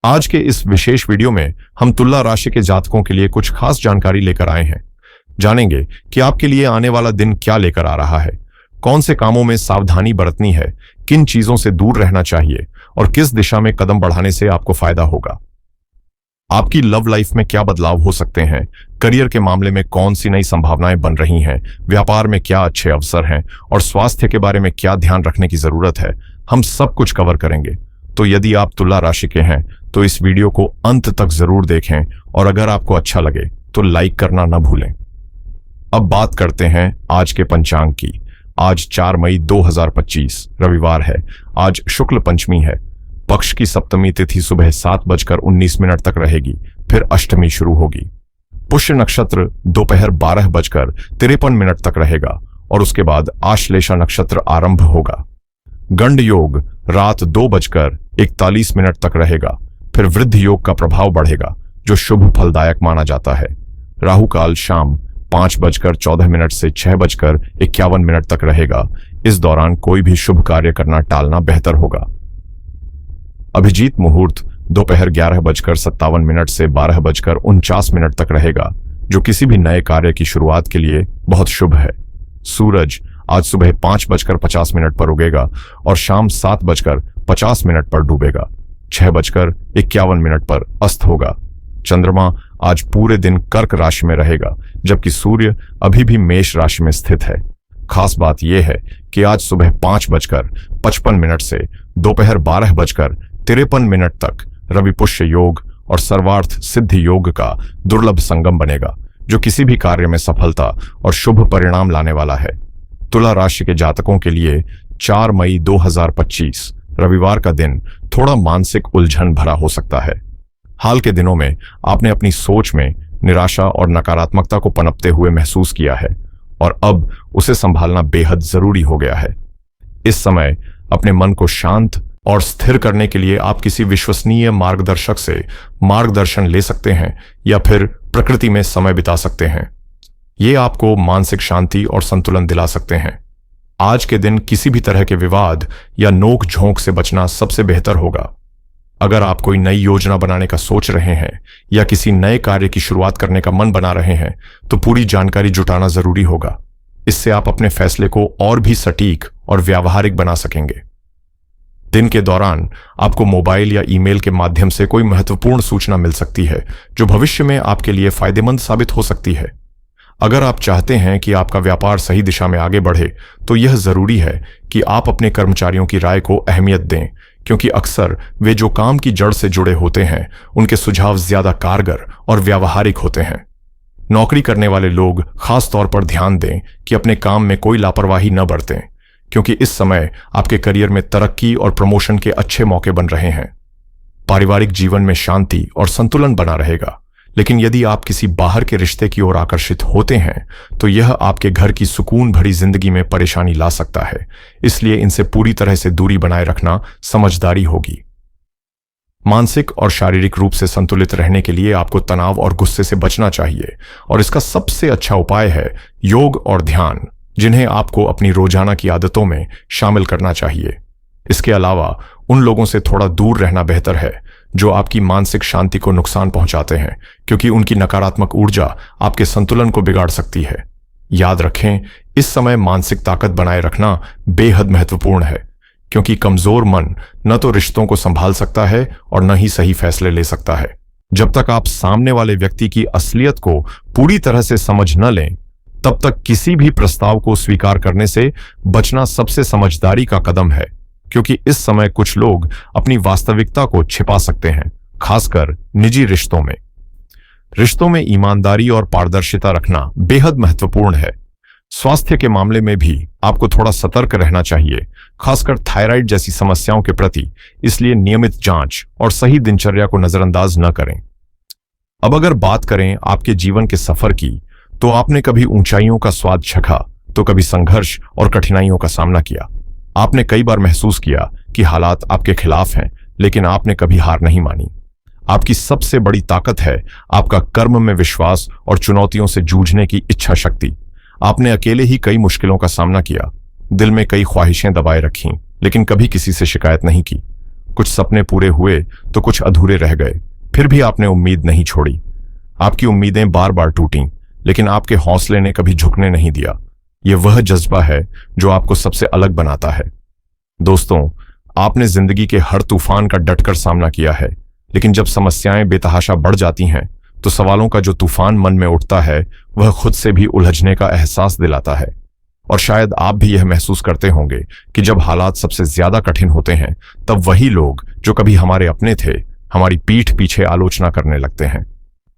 आज के इस विशेष वीडियो में हम तुला राशि के जातकों के लिए कुछ खास जानकारी लेकर आए हैं। जानेंगे कि आपके लिए आने वाला दिन क्या लेकर आ रहा है, कौन से कामों में सावधानी बरतनी है, किन चीजों से दूर रहना चाहिए और किस दिशा में कदम बढ़ाने से आपको फायदा होगा। आपकी लव लाइफ में क्या बदलाव हो सकते हैं, करियर के मामले में कौन सी नई संभावनाएं बन रही हैं, व्यापार में क्या अच्छे अवसर हैं और स्वास्थ्य के बारे में क्या ध्यान रखने की जरूरत है, हम सब कुछ कवर करेंगे। तो यदि आप तुला राशि के हैं तो इस वीडियो को अंत तक जरूर देखें और अगर आपको अच्छा लगे तो लाइक करना न भूलें। अब बात करते हैं आज के पंचांग की। आज 4 मई 2025 रविवार है। आज शुक्ल पंचमी है। पक्ष की सप्तमी तिथि सुबह 7:19 तक रहेगी, फिर अष्टमी शुरू होगी। पुष्य नक्षत्र दोपहर 12:53 तक रहेगा और उसके बाद आश्लेषा नक्षत्र आरंभ होगा। गंड योग रात 2:41 तक रहेगा, फिर वृद्ध योग का प्रभाव बढ़ेगा जो शुभ फलदायक माना जाता है। राहु काल शाम 5:14 से 6:51 तक रहेगा। इस दौरान कोई भी शुभ कार्य करना टालना बेहतर होगा। अभिजीत मुहूर्त दोपहर 11:57 से 12:49 तक रहेगा, जो किसी भी नए कार्य की शुरुआत के लिए बहुत शुभ है। सूरज आज सुबह 5:50 पर उगेगा और शाम 7:50 पर डूबेगा। 6:51 पर अस्त होगा। चंद्रमा आज पूरे दिन कर्क राशि में रहेगा, जबकि सूर्य अभी भी मेष राशि में स्थित है। खास बात यह है कि आज सुबह 5:55 से दोपहर 12:53 तक रवि पुष्य योग और सर्वार्थ सिद्धि योग का दुर्लभ संगम बनेगा, जो किसी भी कार्य में सफलता और शुभ परिणाम लाने वाला है। तुला राशि के जातकों के लिए 4 मई 2025 रविवार का दिन थोड़ा मानसिक उलझन भरा हो सकता है। हाल के दिनों में आपने अपनी सोच में निराशा और नकारात्मकता को पनपते हुए महसूस किया है और अब उसे संभालना बेहद जरूरी हो गया है। इस समय अपने मन को शांत और स्थिर करने के लिए आप किसी विश्वसनीय मार्गदर्शक से मार्गदर्शन ले सकते हैं या फिर प्रकृति में समय बिता सकते हैं। ये आपको मानसिक शांति और संतुलन दिला सकते हैं। आज के दिन किसी भी तरह के विवाद या नोक झोंक से बचना सबसे बेहतर होगा। अगर आप कोई नई योजना बनाने का सोच रहे हैं या किसी नए कार्य की शुरुआत करने का मन बना रहे हैं तो पूरी जानकारी जुटाना जरूरी होगा। इससे आप अपने फैसले को और भी सटीक और व्यावहारिक बना सकेंगे। दिन के दौरान आपको मोबाइल या ईमेल के माध्यम से कोई महत्वपूर्ण सूचना मिल सकती है जो भविष्य में आपके लिए फायदेमंद साबित हो सकती है। अगर आप चाहते हैं कि आपका व्यापार सही दिशा में आगे बढ़े तो यह जरूरी है कि आप अपने कर्मचारियों की राय को अहमियत दें, क्योंकि अक्सर वे जो काम की जड़ से जुड़े होते हैं उनके सुझाव ज्यादा कारगर और व्यावहारिक होते हैं। नौकरी करने वाले लोग खास तौर पर ध्यान दें कि अपने काम में कोई लापरवाही न बरतें, क्योंकि इस समय आपके करियर में तरक्की और प्रमोशन के अच्छे मौके बन रहे हैं। पारिवारिक जीवन में शांति और संतुलन बना रहेगा, लेकिन यदि आप किसी बाहर के रिश्ते की ओर आकर्षित होते हैं तो यह आपके घर की सुकून भरी जिंदगी में परेशानी ला सकता है। इसलिए इनसे पूरी तरह से दूरी बनाए रखना समझदारी होगी। मानसिक और शारीरिक रूप से संतुलित रहने के लिए आपको तनाव और गुस्से से बचना चाहिए और इसका सबसे अच्छा उपाय है योग और ध्यान, जिन्हें आपको अपनी रोजाना की आदतों में शामिल करना चाहिए। इसके अलावा उन लोगों से थोड़ा दूर रहना बेहतर है जो आपकी मानसिक शांति को नुकसान पहुंचाते हैं, क्योंकि उनकी नकारात्मक ऊर्जा आपके संतुलन को बिगाड़ सकती है। याद रखें, इस समय मानसिक ताकत बनाए रखना बेहद महत्वपूर्ण है, क्योंकि कमजोर मन न तो रिश्तों को संभाल सकता है और न ही सही फैसले ले सकता है। जब तक आप सामने वाले व्यक्ति की असलियत को पूरी तरह से समझ न लें, तब तक किसी भी प्रस्ताव को स्वीकार करने से बचना सबसे समझदारी का कदम है, क्योंकि इस समय कुछ लोग अपनी वास्तविकता को छिपा सकते हैं, खासकर निजी रिश्तों में। रिश्तों में ईमानदारी और पारदर्शिता रखना बेहद महत्वपूर्ण है। स्वास्थ्य के मामले में भी आपको थोड़ा सतर्क रहना चाहिए, खासकर थायराइड जैसी समस्याओं के प्रति। इसलिए नियमित जांच और सही दिनचर्या को नजरअंदाज न करें। अब अगर बात करें आपके जीवन के सफर की, तो आपने कभी ऊंचाइयों का स्वाद चखा तो कभी संघर्ष और कठिनाइयों का सामना किया। आपने कई बार महसूस किया कि हालात आपके खिलाफ हैं, लेकिन आपने कभी हार नहीं मानी। आपकी सबसे बड़ी ताकत है आपका कर्म में विश्वास और चुनौतियों से जूझने की इच्छा शक्ति। आपने अकेले ही कई मुश्किलों का सामना किया, दिल में कई ख्वाहिशें दबाए रखीं, लेकिन कभी किसी से शिकायत नहीं की। कुछ सपने पूरे हुए तो कुछ अधूरे रह गए, फिर भी आपने उम्मीद नहीं छोड़ी। आपकी उम्मीदें बार बार टूटीं, लेकिन आपके हौसले ने कभी झुकने नहीं दिया। यह वह जज्बा है जो आपको सबसे अलग बनाता है। दोस्तों, आपने जिंदगी के हर तूफान का डटकर सामना किया है, लेकिन जब समस्याएं बेतहाशा बढ़ जाती हैं तो सवालों का जो तूफान मन में उठता है वह खुद से भी उलझने का एहसास दिलाता है। और शायद आप भी यह महसूस करते होंगे कि जब हालात सबसे ज्यादा कठिन होते हैं तब वही लोग जो कभी हमारे अपने थे हमारी पीठ पीछे आलोचना करने लगते हैं।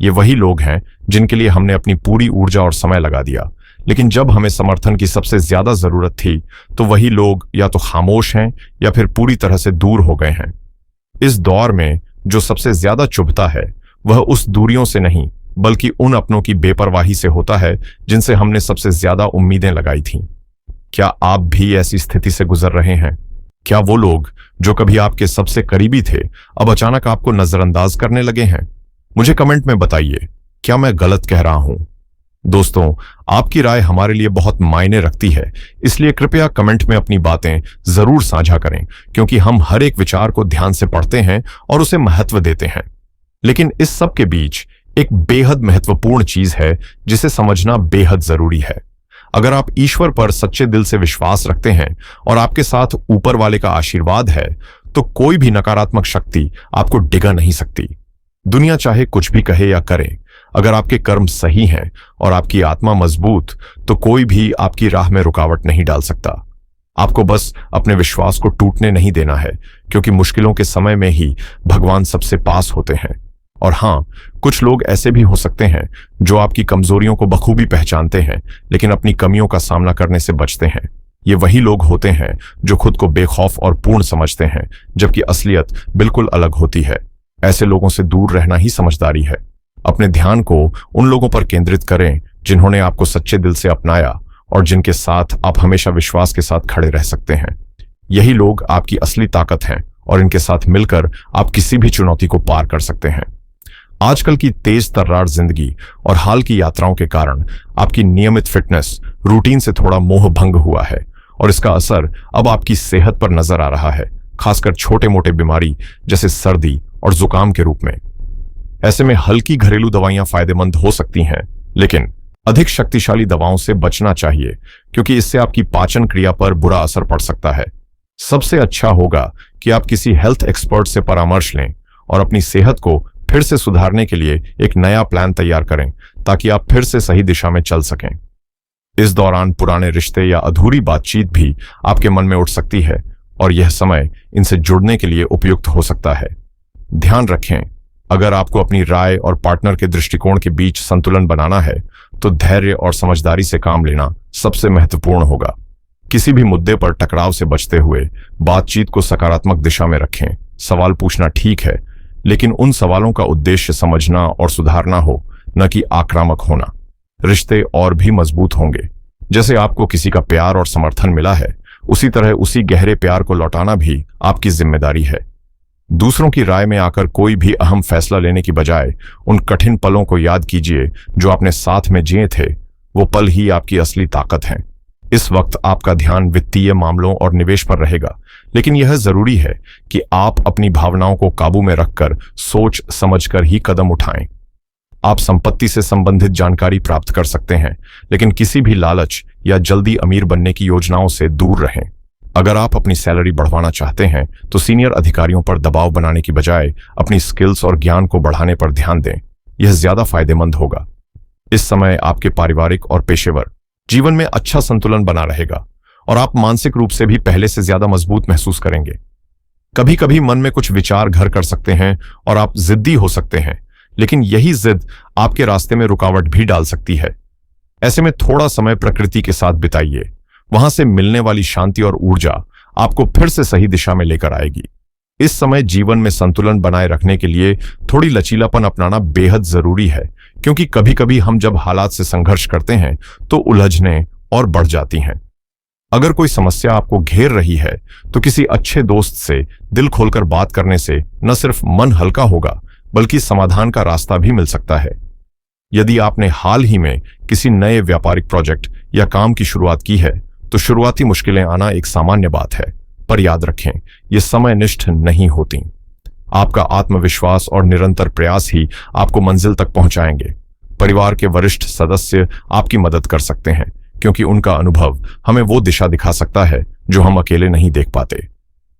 ये वही लोग हैं जिनके लिए हमने अपनी पूरी ऊर्जा और समय लगा दिया, लेकिन जब हमें समर्थन की सबसे ज्यादा जरूरत थी तो वही लोग या तो खामोश हैं या फिर पूरी तरह से दूर हो गए हैं। इस दौर में जो सबसे ज्यादा चुभता है वह उस दूरियों से नहीं बल्कि उन अपनों की बेपरवाही से होता है जिनसे हमने सबसे ज्यादा उम्मीदें लगाई थीं। क्या आप भी ऐसी स्थिति से गुजर रहे हैं? क्या वो लोग जो कभी आपके सबसे करीबी थे अब अचानक आपको नजरअंदाज करने लगे हैं? मुझे कमेंट में बताइए, क्या मैं गलत कह रहा हूं? दोस्तों, आपकी राय हमारे लिए बहुत मायने रखती है, इसलिए कृपया कमेंट में अपनी बातें जरूर साझा करें, क्योंकि हम हर एक विचार को ध्यान से पढ़ते हैं और उसे महत्व देते हैं। लेकिन इस सब के बीच एक बेहद महत्वपूर्ण चीज है जिसे समझना बेहद जरूरी है। अगर आप ईश्वर पर सच्चे दिल से विश्वास रखते हैं और आपके साथ ऊपर वाले का आशीर्वाद है तो कोई भी नकारात्मक शक्ति आपको डिगा नहीं सकती। दुनिया चाहे कुछ भी कहे या करे, अगर आपके कर्म सही हैं और आपकी आत्मा मजबूत तो कोई भी आपकी राह में रुकावट नहीं डाल सकता। आपको बस अपने विश्वास को टूटने नहीं देना है, क्योंकि मुश्किलों के समय में ही भगवान सबसे पास होते हैं। और हाँ, कुछ लोग ऐसे भी हो सकते हैं जो आपकी कमजोरियों को बखूबी पहचानते हैं लेकिन अपनी कमियों का सामना करने से बचते हैं। ये वही लोग होते हैं जो खुद को बेखौफ और पूर्ण समझते हैं, जबकि असलियत बिल्कुल अलग होती है। ऐसे लोगों से दूर रहना ही समझदारी है। अपने ध्यान को उन लोगों पर केंद्रित करें जिन्होंने आपको सच्चे दिल से अपनाया और जिनके साथ आप हमेशा विश्वास के साथ खड़े रह सकते हैं। यही लोग आपकी असली ताकत हैं और इनके साथ मिलकर आप किसी भी चुनौती को पार कर सकते हैं। आजकल की तेज तर्रार जिंदगी और हाल की यात्राओं के कारण आपकी नियमित फिटनेस रूटीन से थोड़ा मोह भंग हुआ है और इसका असर अब आपकी सेहत पर नजर आ रहा है, खासकर छोटे मोटे बीमारी जैसे सर्दी और जुकाम के रूप में। ऐसे में हल्की घरेलू दवाइयां फायदेमंद हो सकती हैं, लेकिन अधिक शक्तिशाली दवाओं से बचना चाहिए, क्योंकि इससे आपकी पाचन क्रिया पर बुरा असर पड़ सकता है। सबसे अच्छा होगा कि आप किसी हेल्थ एक्सपर्ट से परामर्श लें और अपनी सेहत को फिर से सुधारने के लिए एक नया प्लान तैयार करें, ताकि आप फिर से सही दिशा में चल सकें। इस दौरान पुराने रिश्ते या अधूरी बातचीत भी आपके मन में उठ सकती है और यह समय इनसे जुड़ने के लिए उपयुक्त हो सकता है। ध्यान रखें, अगर आपको अपनी राय और पार्टनर के दृष्टिकोण के बीच संतुलन बनाना है तो धैर्य और समझदारी से काम लेना सबसे महत्वपूर्ण होगा। किसी भी मुद्दे पर टकराव से बचते हुए बातचीत को सकारात्मक दिशा में रखें। सवाल पूछना ठीक है, लेकिन उन सवालों का उद्देश्य समझना और सुधारना हो, न कि आक्रामक होना। रिश्ते और भी मजबूत होंगे। जैसे आपको किसी का प्यार और समर्थन मिला है, उसी तरह उसी गहरे प्यार को लौटाना भी आपकी जिम्मेदारी है। दूसरों की राय में आकर कोई भी अहम फैसला लेने की बजाय उन कठिन पलों को याद कीजिए जो आपने साथ में जिए थे। वो पल ही आपकी असली ताकत हैं। इस वक्त आपका ध्यान वित्तीय मामलों और निवेश पर रहेगा, लेकिन यह जरूरी है कि आप अपनी भावनाओं को काबू में रखकर सोच समझकर ही कदम उठाएं। आप संपत्ति से संबंधित जानकारी प्राप्त कर सकते हैं, लेकिन किसी भी लालच या जल्दी अमीर बनने की योजनाओं से दूर रहें। अगर आप अपनी सैलरी बढ़वाना चाहते हैं तो सीनियर अधिकारियों पर दबाव बनाने की बजाय अपनी स्किल्स और ज्ञान को बढ़ाने पर ध्यान दें। यह ज्यादा फायदेमंद होगा। इस समय आपके पारिवारिक और पेशेवर जीवन में अच्छा संतुलन बना रहेगा और आप मानसिक रूप से भी पहले से ज्यादा मजबूत महसूस करेंगे। कभी कभी मन में कुछ विचार घर कर सकते हैं और आप जिद्दी हो सकते हैं, लेकिन यही जिद आपके रास्ते में रुकावट भी डाल सकती है। ऐसे में थोड़ा समय प्रकृति के साथ बिताइए। वहां से मिलने वाली शांति और ऊर्जा आपको फिर से सही दिशा में लेकर आएगी। इस समय जीवन में संतुलन बनाए रखने के लिए थोड़ी लचीलापन अपनाना बेहद जरूरी है, क्योंकि कभी कभी हम जब हालात से संघर्ष करते हैं तो उलझने और बढ़ जाती हैं। अगर कोई समस्या आपको घेर रही है तो किसी अच्छे दोस्त से दिल खोलकर बात करने से न सिर्फ मन हल्का होगा, बल्कि समाधान का रास्ता भी मिल सकता है। यदि आपने हाल ही में किसी नए व्यापारिक प्रोजेक्ट या काम की शुरुआत की है तो शुरुआती मुश्किलें आना एक सामान्य बात है, पर याद रखें, ये समयनिष्ठ नहीं होती। आपका आत्मविश्वास और निरंतर प्रयास ही आपको मंजिल तक पहुंचाएंगे। परिवार के वरिष्ठ सदस्य आपकी मदद कर सकते हैं, क्योंकि उनका अनुभव हमें वो दिशा दिखा सकता है जो हम अकेले नहीं देख पाते।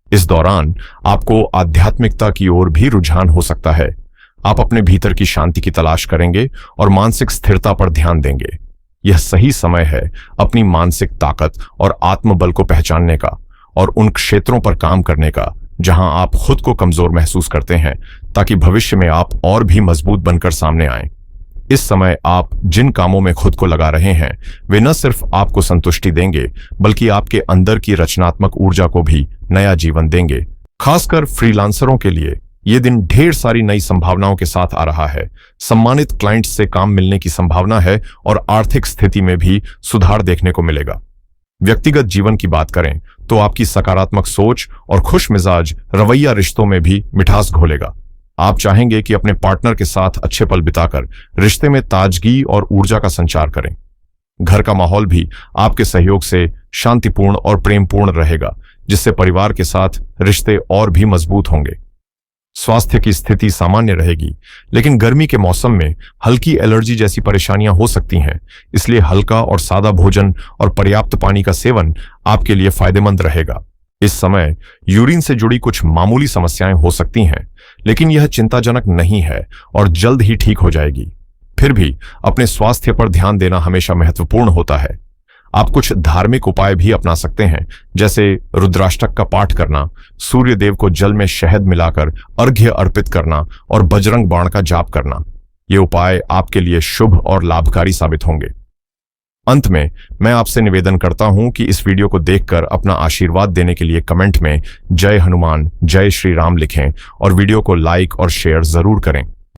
इस दौरान आपको आध्यात्मिकता की ओर भी रुझान हो सकता है। आप अपने भीतर की शांति की तलाश करेंगे और मानसिक स्थिरता पर ध्यान देंगे। यह सही समय है अपनी मानसिक ताकत और आत्मबल को पहचानने का और उन क्षेत्रों पर काम करने का जहां आप खुद को कमजोर महसूस करते हैं, ताकि भविष्य में आप और भी मजबूत बनकर सामने आएं। इस समय आप जिन कामों में खुद को लगा रहे हैं, वे न सिर्फ आपको संतुष्टि देंगे, बल्कि आपके अंदर की रचनात्मक ऊर्जा को भी नया जीवन देंगे। खासकर फ्रीलांसरों के लिए ये दिन ढेर सारी नई संभावनाओं के साथ आ रहा है। सम्मानित क्लाइंट्स से काम मिलने की संभावना है और आर्थिक स्थिति में भी सुधार देखने को मिलेगा। व्यक्तिगत जीवन की बात करें तो आपकी सकारात्मक सोच और खुश मिजाज रवैया रिश्तों में भी मिठास घोलेगा। आप चाहेंगे कि अपने पार्टनर के साथ अच्छे पल बिताकर रिश्ते में ताजगी और ऊर्जा का संचार करें। घर का माहौल भी आपके सहयोग से शांतिपूर्ण और प्रेमपूर्ण रहेगा, जिससे परिवार के साथ रिश्ते और भी मजबूत होंगे। स्वास्थ्य की स्थिति सामान्य रहेगी, लेकिन गर्मी के मौसम में हल्की एलर्जी जैसी परेशानियां हो सकती हैं। इसलिए हल्का और सादा भोजन और पर्याप्त पानी का सेवन आपके लिए फायदेमंद रहेगा। इस समय यूरिन से जुड़ी कुछ मामूली समस्याएं हो सकती हैं, लेकिन यह चिंताजनक नहीं है और जल्द ही ठीक हो जाएगी। फिर भी अपने स्वास्थ्य पर ध्यान देना हमेशा महत्वपूर्ण होता है। आप कुछ धार्मिक उपाय भी अपना सकते हैं, जैसे रुद्राष्टक का पाठ करना, सूर्य देव को जल में शहद मिलाकर अर्घ्य अर्पित करना और बजरंग बाण का जाप करना। ये उपाय आपके लिए शुभ और लाभकारी साबित होंगे। अंत में मैं आपसे निवेदन करता हूं कि इस वीडियो को देखकर अपना आशीर्वाद देने के लिए कमेंट में जय हनुमान, जय श्री राम लिखें और वीडियो को लाइक और शेयर जरूर करें।